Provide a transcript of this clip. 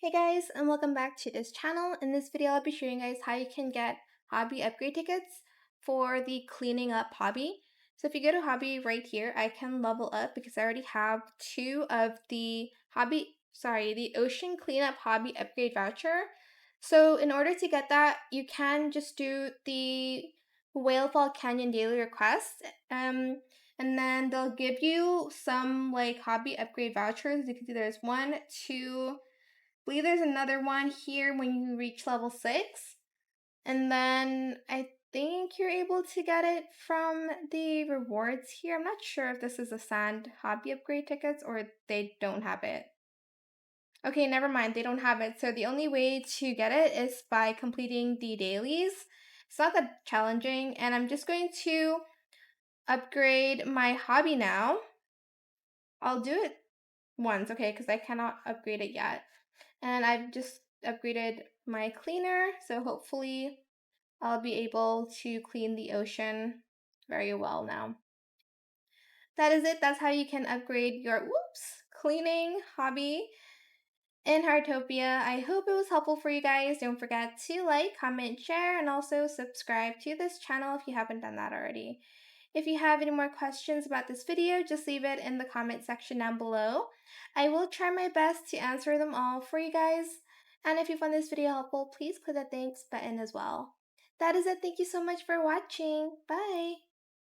Hey guys, and welcome back to this channel. In this video, I'll be showing you guys how you can get hobby upgrade tickets for the cleaning up hobby. So if you go to hobby right here, I can level up because I already have two of the the ocean cleanup hobby upgrade voucher. So in order to get that, you can just do the Whalefall Canyon daily request. And then they'll give you some like hobby upgrade vouchers. You can see there's one, two, believe there's another one here when you reach level 6. And then I think you're able to get it from the rewards here. I'm not sure if this is a sand hobby upgrade tickets or they don't have it. Okay, never mind, they don't have it. So the only way to get it is by completing the dailies. It's not that challenging, and I'm just going to upgrade my hobby now. I'll do it once, okay, because I cannot upgrade it yet. And I've just upgraded my cleaner, so hopefully I'll be able to clean the ocean very well now. That is it. That's how you can upgrade your cleaning hobby in Heartopia. I hope it was helpful for you guys. Don't forget to like, comment, share, and also subscribe to this channel if you haven't done that already. If you have any more questions about this video, just leave it in the comment section down below. I will try my best to answer them all for you guys. And if you found this video helpful, please click the thanks button as well. That is it. Thank you so much for watching. Bye!